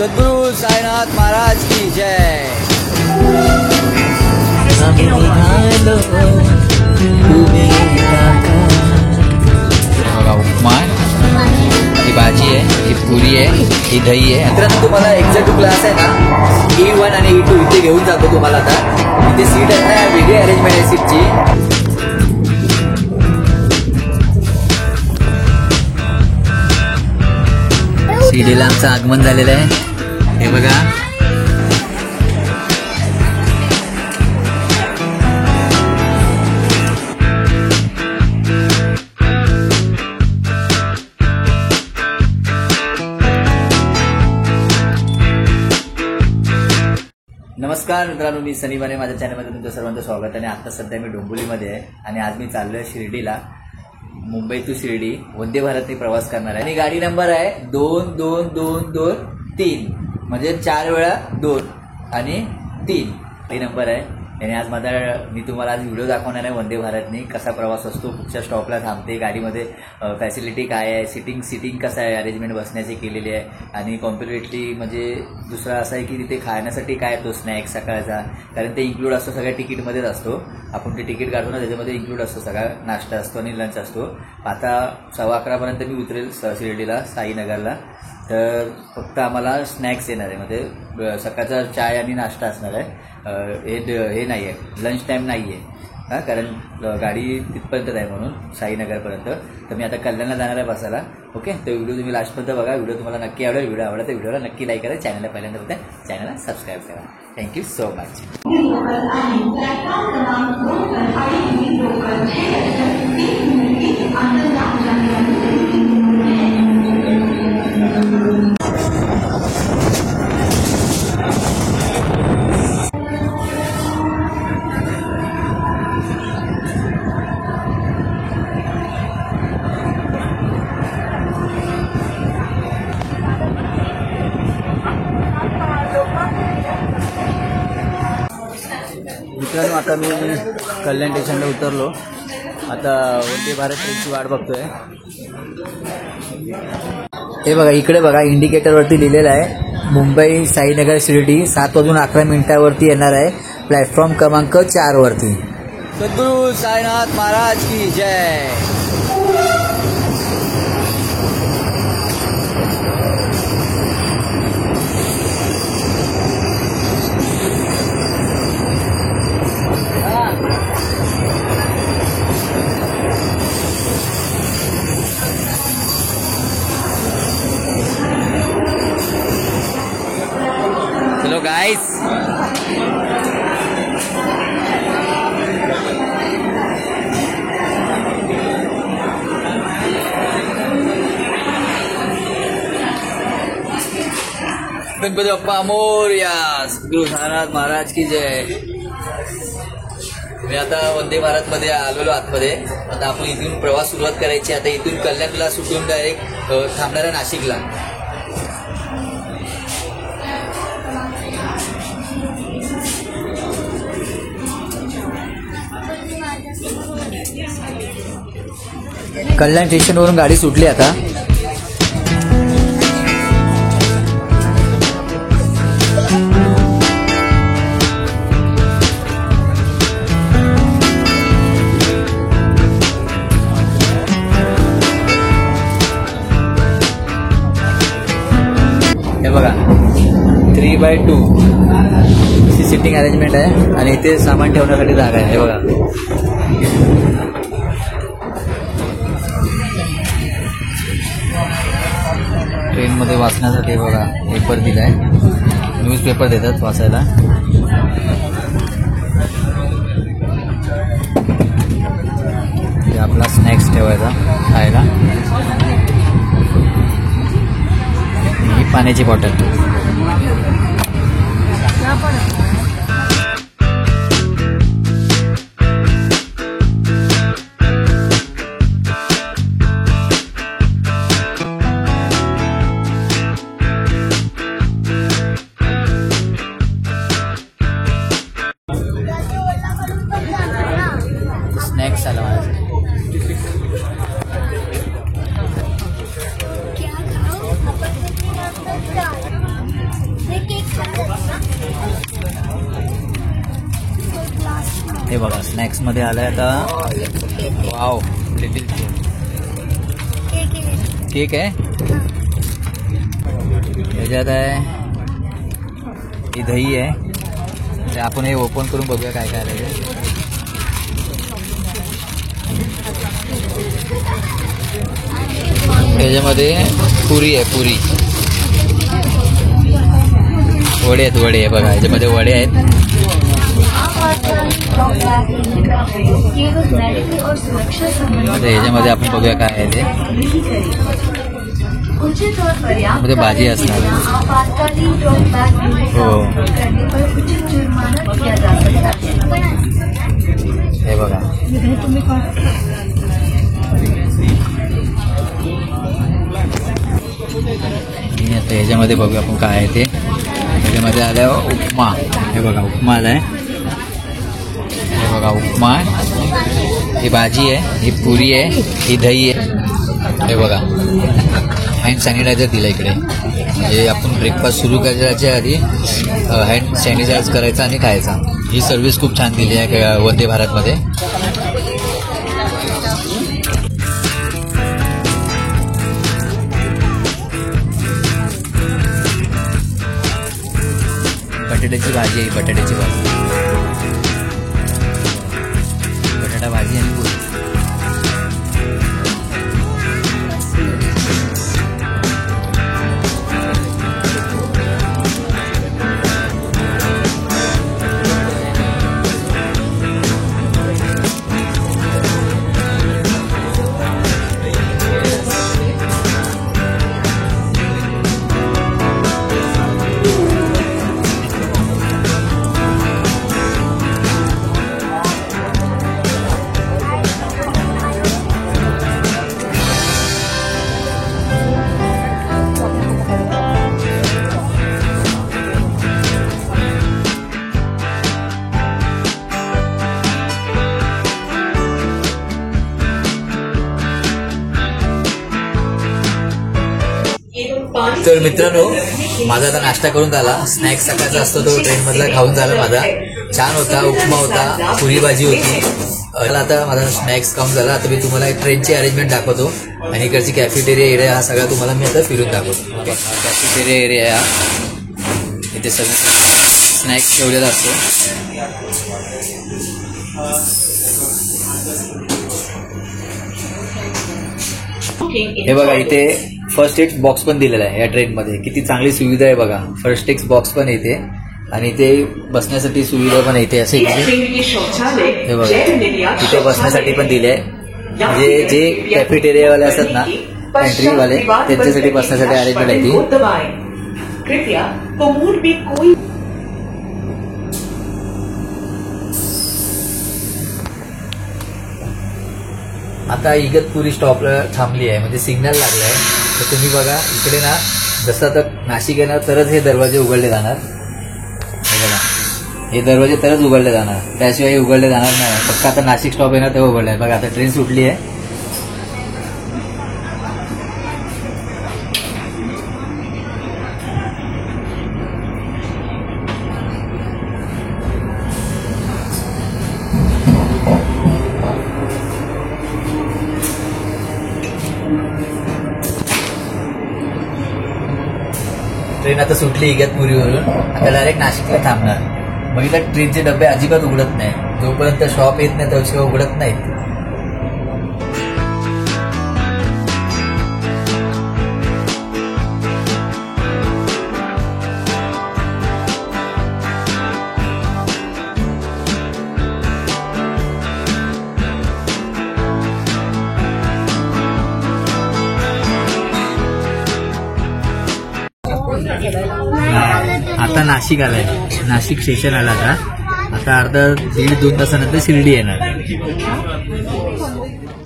सद्गुरु साईनाथ महाराज की जय। बघा उपमा, ही भाजी आहे, ही पुरी आहे, ही दही आहे। मित्रांनो तुम्हाला एक्झॅक्ट क्लास आहे ना E1 आणि E2 इथे घेऊन जातो तुम्हाला। आता इथे सीट आहे ना, वेगळी अरेंजमेंट आहे सीटची। शिर्डीला आमचं आगमन झालेलं आहे, हे बघा। नमस्कार मित्रांनो, मी सनी बाने, माझ्या चॅनलमध्ये तुमचं सर्वांचं स्वागत आहे। आणि आता सध्या मी डोंबिवलीमध्ये आहे आणि आज मी चाललोय शिर्डीला। मुंबई टू शिर्डी वंदे भारतने प्रवास करणार आहे आणि गाडी नंबर आहे 222223, म्हणजे 4 वेळा 2 आणि 3 ही नंबर आहे। आणि आज मी तुम्हाला आज व्हिडिओ दाखवणार आहे वंदे भारतने कसा प्रवास असतो, कुठच्या स्टॉपला थांबते, गाडीमध्ये फॅसिलिटी काय आहे, सिटिंग कसं आहे, अरेंजमेंट बसण्याची केलेली आहे। आणि कॉम्प्लिटली म्हणजे दुसरा असं आहे की तिथे खाण्यासाठी काय तो स्नॅक्स सकाळचा, कारण ते इन्क्लूड असतो, सगळ्या तिकीटमध्येच असतो। आपण ते तिकीट काढतो ना त्याच्यामध्ये इन्क्लूड असतो, सगळा नाश्ता असतो आणि लंच असतो। आता 11:15 मी उतरेल शिर्डीला साईनगरला, तर फक्त आम्हाला स्नॅक्स येणार आहे, म्हणजे सकाळचा चाय आणि नाश्ता असणार आहे। हे नाही आहे, लंच टाईम नाही आहे हां, कारण गाडी तिथपर्यंत आहे म्हणून साईनगरपर्यंत। तर मी आता कल्याणला जाणार आहे बसायला। ओके, तर व्हिडिओ तुम्ही लास्टपर्यंत बघा, व्हिडिओ तुम्हाला नक्की आवडेल। व्हिडिओ आवडला तर व्हिडिओला नक्की लाईक करा, चॅनलला पहिल्यांदा होत्या चॅनलला सबस्क्राईब करा। Thank you so much. मित्रांनो आता मी कल्याण स्टेशनला उतरलो, आता वंदे भारत ट्रेनची वाट बघतोय। हे बघा, इकडे बघा, इंडिकेटरवरती लिहिलेलं आहे मुंबई साईनगर शिर्डी 7:11 येणार आहे, प्लॅटफॉर्म क्रमांक 4 वरती। सद्गुरु साईनाथ महाराज की जय। हेलो गाइस, गणपती बाप्पा मोरया, सद्गुरु साईनाथ महाराज की जय। मी आता वंदे भारतमध्ये आलेलो आतमध्ये। आता आपण इथून प्रवास सुरुवात करायची। आता इथून कल्याणला सुटून डायरेक्ट थांबणार आहे नाशिकला। कल्याण स्टेशनवरून गाडी सुटली आता। हे बघा 3x2 अशी सिटिंग अरेंजमेंट आहे आणि इथे सामान ठेवण्यासाठी जागा आहे। हे बघा, ट्रेनमध्ये वाचण्यासाठी बघा पेपर दिलाय, न्यूजपेपर देतात वाचायला। आपला स्नॅक्स ठेवायचा खायला, ही पाण्याची बॉटल। स्नॅक्स आला माझ्यासाठी। हे बघा स्नॅक्स मध्ये आलाय आता. वाव, लिटिल केक आहे. त्याच्यात आहे ही दही आहे. आपण हे ओपन करून बघूया काय काय आहे. त्याच्यामध्ये पुरी आहे, पुरी वडे आहेत, वडे आहे बघा याच्यामध्ये वडे आहेत. याच्यामध्ये आपण बघूया काय आहे ते. मध्ये भाजी असणार. हो हे बघा. आता ह्याच्यामध्ये बघूया आपण काय आहे ते. ह्याच्यामध्ये आलाय उपमा. हे बघा उपमा आलाय. हे बघा उपमा. ही भाजी आहे, ही पुरी आहे, ही दही आहे. हे बघा हँड सॅनिटायझर दिलं इकडे. म्हणजे आपण ब्रेकफास्ट सुरू करायच्या आधी हँड सॅनिटाईज करायचा आणि खायचा. ही सर्व्हिस खूप छान दिली आहे वंदे भारतमध्ये. बटाट्याची भाजी आहे, बटाट्याची भाजी, बटाटा भाजी आणि पुरी. तर मित्रांनो, माझा आता नाश्ता करून झाला. स्नॅक्स सकाळचा असतो तो ट्रेन मधला खाऊन झाला माझा. छान होता, उपमा होता, पुरी भाजी होती. आता माझा स्नॅक्स खाऊन झाला. आता मी तुम्हाला ट्रेनची अरेंजमेंट दाखवतो आणि इकडची कॅफेटेरिया एरिया हा सगळा तुम्हाला मी आता फिरून दाखवतो. कॅफेटेरिया एरिया इथे सगळं स्नॅक्स ठेवलेला असतो. हे बघा इथे फर्स्ट एड बॉक्स पण दिलेला आहे या ट्रेनमध्ये. किती चांगली सुविधा आहे बघा. फर्स्ट एड बॉक्स पण येते आणि इथे बसण्यासाठी सुविधा पण येते. असे हे बघा इथे बसण्यासाठी पण दिले आहे. म्हणजे जे कॅफेटेरियावाले असतात ना, एंट्रीवाले, त्यांच्यासाठी बसण्यासाठी अरेंजमेंट आहे ती. आता इगतपुरी स्टॉपला थांबली आहे, म्हणजे सिग्नल लागला आहे. तर तुम्ही बघा इकडे ना, जसं आता नाशिक येणार तरच हे दरवाजे उघडले जाणार. हे बघा हे दरवाजे तरच उघडले जाणार, त्याशिवाय उघडले जाणार नाही. फक्त आता नाशिक स्टॉप येणार तेव्हा उघडले आहे. बघा आता ट्रेन सुटली आहे. ट्रेन आता सुटली इगतपुरीवरून. आता डायरेक्ट नाशिकला थांबणार. बघितलं ट्रेनचे डबे अजिबात उघडत नाही. जोपर्यंत शॉप येत नाही त्याशिवाय उघडत नाहीत. आता नाशिक आलाय, नाशिक स्टेशन आला. आता अर्धा 1.5-2 तासानंतर शिर्डी येणार.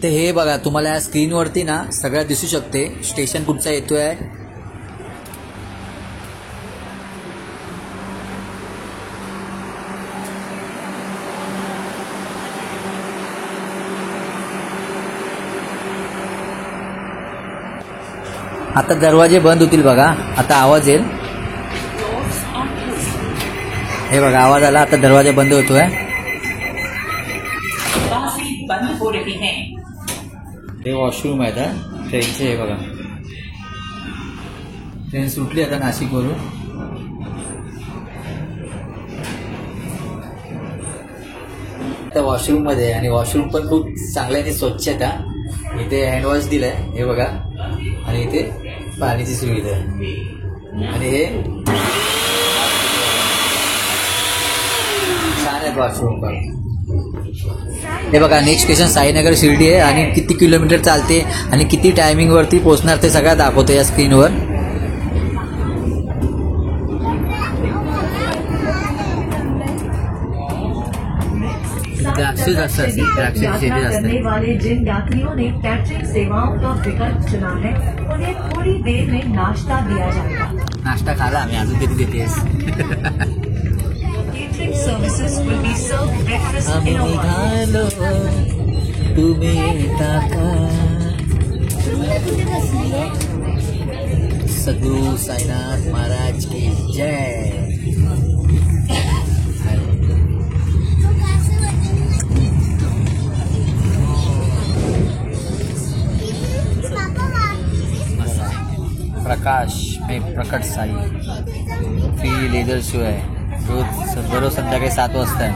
ते हे बघा तुम्हाला या स्क्रीनवरती ना सगळं दिसू शकते स्टेशन कुठचा येतोय. आता दरवाजे बंद होतील बघा. आता आवाज येईल. हे बघा आवाज आला. आता दरवाजा बंद होतोय. हे वॉशरूम आहेत हा ट्रेनचे. हे बघा ट्रेन सुटली आता नाशिकवरून. आता वॉशरूममध्ये आणि वॉशरूम पण खूप चांगलं आणि स्वच्छ आहे. का इथे हँडवॉश दिलं आहे हे बघा आणि इथे पाण्याची सुविधा आहे आणि हे छान आहे वॉशरूम पण. हे बघा नेक्स्ट स्टेशन साईनगर शिर्डी आहे आणि किती किलोमीटर चालते आणि किती टायमिंगवरती पोहोचणार ते सगळं दाखवतो या स्क्रीनवर. द्राक्षेच असतात द्राक्षाची शेती असते. वाले जिन यात्रियों ने कैटरिंग सेवाओं का विकल्प चुना है उन्हें थोड़ी देर में नाश्ता दिया जाएगा. नाश्ता खाला आम्ही अजून किती देतेस. Catering services will be served breakfast in a निघालो तुम्ही टाका. सद्गुरु साईनाथ महाराज की जय. प्रकाश में प्रकट साई फ्री लेदर शो आहे दररोज संध्याकाळी 7 वाजता आहे.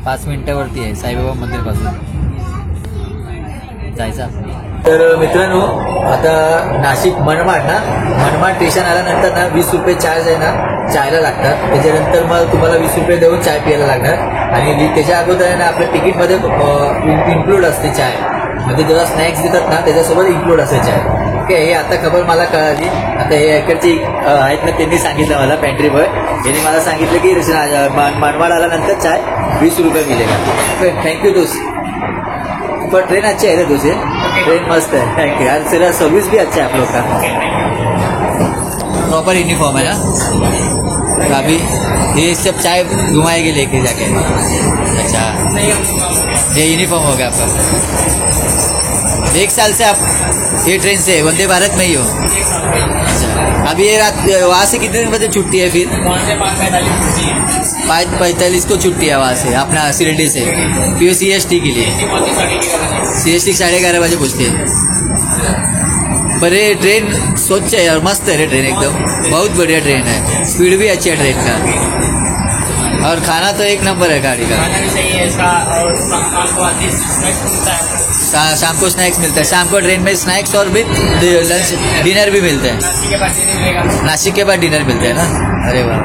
5 मिनिटावरती आहे साईबाबा मंदिरपासून जायचं. तर मित्रांनो आता नाशिक मनमाड स्टेशन आल्यानंतर ना 20 रुपये चार्ज आहे ना चायला लागतात. त्याच्यानंतर मग तुम्हाला 20 रुपये देऊन चाय प्यायला लागणार आणि त्याच्या अगोदर आहे ना आपल्या तिकीटमध्ये इन्क्लूड असते चाय. म्हणजे जेव्हा स्नॅक्स देतात ना त्याच्यासोबत इन्क्लूड असते चाय. ओके हे आता खबर मला कळाली. आता हे इकडची आहेत ना त्यांनी सांगितलं मला पेंट्री बॉय यांनी मला सांगितलं की मनमाड आल्यानंतर चाय 20 रुपये मिळेगा. थँक्यू दोस्त. पर ट्रेन अच्छी है ना तुझे. ट्रेन मस्त है. थैंक यू यार. तेरा सर्विस भी अच्छा है आप लोग का. प्रॉपर यूनिफॉर्म है ना. अभी ये सब चाय घुमाएंगे लेके जाके. अच्छा ये यूनिफॉर्म हो गया आपका. 1 साल से आप ये ट्रेन से वंदे भारत में ही हो. अच्छा अभी ये रात वहाँ से कितने बजे छुट्टी है फिर. 5:45 को छुट्टी है वहाँ से अपना शिरडी से. फिर CST के लिए CST 11:30 बजे पहुँचती है. पर ये ट्रेन स्वच्छ है और मस्त है. ट्रेन एकदम बहुत बढ़िया ट्रेन है. स्पीड भी अच्छी है ट्रेन का और खाना तो एक नंबर है गाड़ी का. शाम को स्नैक्स मिलता है. शाम को ट्रेन में स्नैक्स और भी लंच डिनर भी मिलते हैं. नासिक के बाद डिनर मिलते हैं ना. अरे वाह.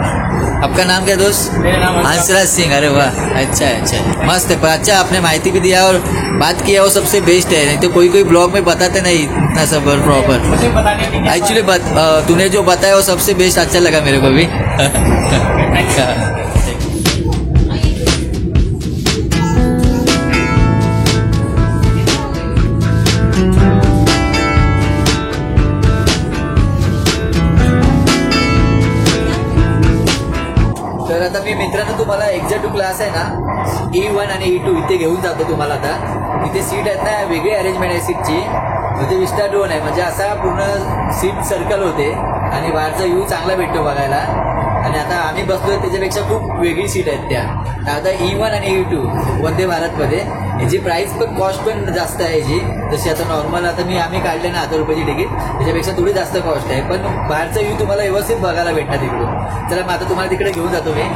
आपका नाम क्या दोस्त. हंसराज सिंह. अरे वाह अच्छा है. अच्छा मस्त है. अच्छा आपने माहिती भी दिया और बात किया वो सबसे बेस्ट है. नहीं तो कोई ब्लॉग में बताते नहीं इतना सब प्रॉपर. एक्चुअली तूने जो बताया वो सबसे बेस्ट अच्छा लगा मेरे को भी. तर आता मी मित्रांनो तुम्हाला एक्झॅक्ट क्लास आहे ना E1 आणि E2 इथे घेऊन जातो तुम्हाला. आता इथे सीट आहेत ना वेगळी अरेंजमेंट आहे सीटची. म्हणजे विस्टाडोन आहे म्हणजे असा पूर्ण सीट सर्कल होते आणि बाहेरचा व्ह्यू चांगला भेटतो बघायला. आणि आता आम्ही बसतोय त्याच्यापेक्षा खूप वेगळी सीट आहेत त्या. आता E1 आणि E2 वंदे भारतमध्ये याची प्राइस पण कॉस्ट पण जास्त आहे याची. जशी आता नॉर्मल आता आम्ही काढले ना 1000 रुपयाची तिकीट त्याच्यापेक्षा थोडी जास्त कॉस्ट आहे. पण बाहेरचा व्ह्यू तुम्हाला व्यवस्थित बघायला भेटणार तिकडून. चला मग आता तुम्हाला तिकडे घेऊन जातो मी.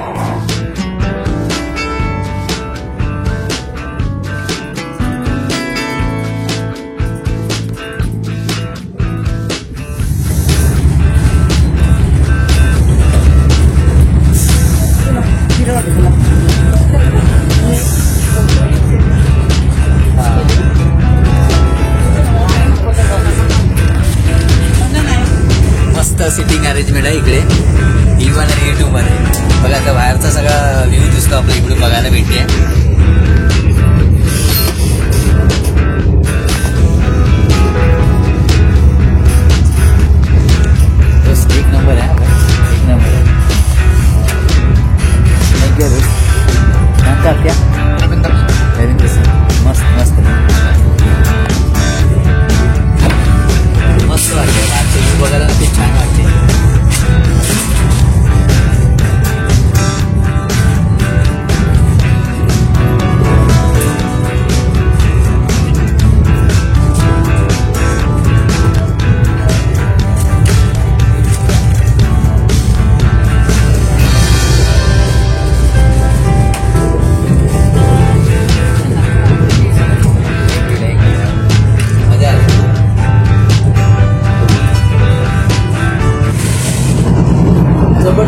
सिटिंग अरेंजमेंट आहे इकडे E1 आणि E2 मध्ये. बघा आता बाहेरचा सगळा व्ह्यू दिसतो आपल्या इकडून बघायला भेटते. एक नंबर आहे. एक नंबर आहे. क्या रविंद्र सिंह. मस्त मस्त मस्त वाटते. बाहेरचं व्ह्यू बघायला ते छान वाटते.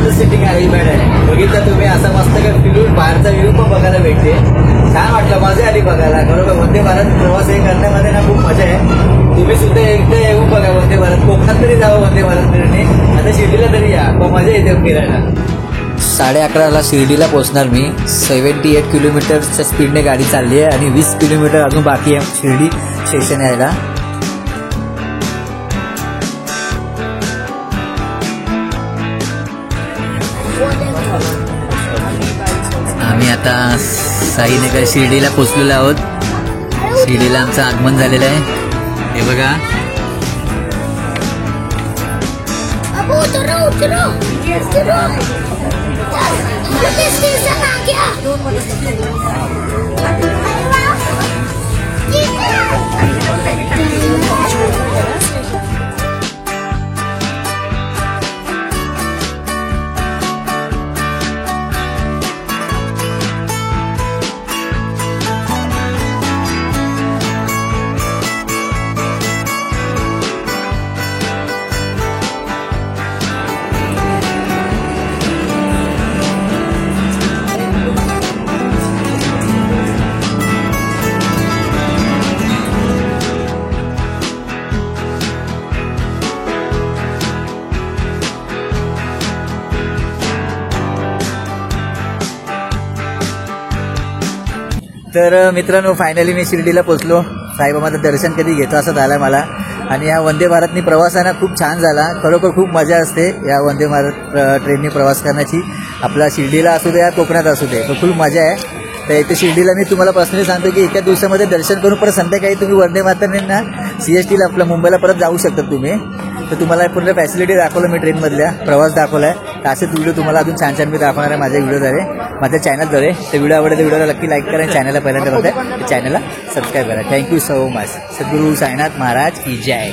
जबरदस्त सिटिंग अरेंजमेंट आहे. बघितलं तुम्ही, असं मस्त काय फिरून बाहेरचा व्ह्यू पण बघायला भेटते. छान वाटलं, मजा आली बघायला. बरोबर, वंदे भारत प्रवास हे करण्यामध्ये ना खूप मजा आहे. तुम्ही सुद्धा एकदा येऊन बघा वंदे भारत. कोकणात तरी जावं वंदे भारत ट्रेनने, आता शिर्डीला तरी या, खूप मजा येते फिरायला. 11:30ला शिर्डीला पोहोचणार मी. 78 किलोमीटरच्या स्पीडने गाडी चालली आहे आणि 20 किलोमीटर अजून बाकी आहे शिर्डी स्टेशन यायला. आम्ही आता साईनगर शिर्डीला पोहोचलेलो आहोत. शिर्डीला आमचं आगमन झालेलं आहे. हे बघा, तर मित्रांनो फायनली मी शिर्डीला पोहोचलो. साईबाबाचं दर्शन कधी घेतो असं झालं मला. आणि या वंदे भारतनी प्रवासाना खूप छान झाला. खरोखर खूप मजा असते या वंदे भारत ट्रेननी प्रवास करण्याची. आपला शिर्डीला असू दे या कोकणात असू दे, तर खूप मजा आहे. तर इथे शिर्डीला मी तुम्हाला पर्सनली सांगतो की एका दिवसामध्ये दर्शन करून परत संध्याकाळी तुम्ही वंदे भारतने CSTला आपल्या मुंबईला परत जाऊ शकता तुम्ही. तर तुम्हाला पूर्ण फॅसिलिटी दाखवलं मी, ट्रेनमधल्या प्रवास दाखवला आहे. तर असेच व्हिडिओ तुम्हाला अजून छान छान मी दाखवणार आहे माझ्या व्हिडिओद्वारे, माझ्या चॅनलद्वारे. तर व्हिडिओ आवडले तर व्हिडिओला नक्की लाईक करा. चॅनलला पहिल्यांदा होतं चॅनलला सबस्क्राईब करा. Thank you so much. सद्गुरू साईनाथ महाराज की जय.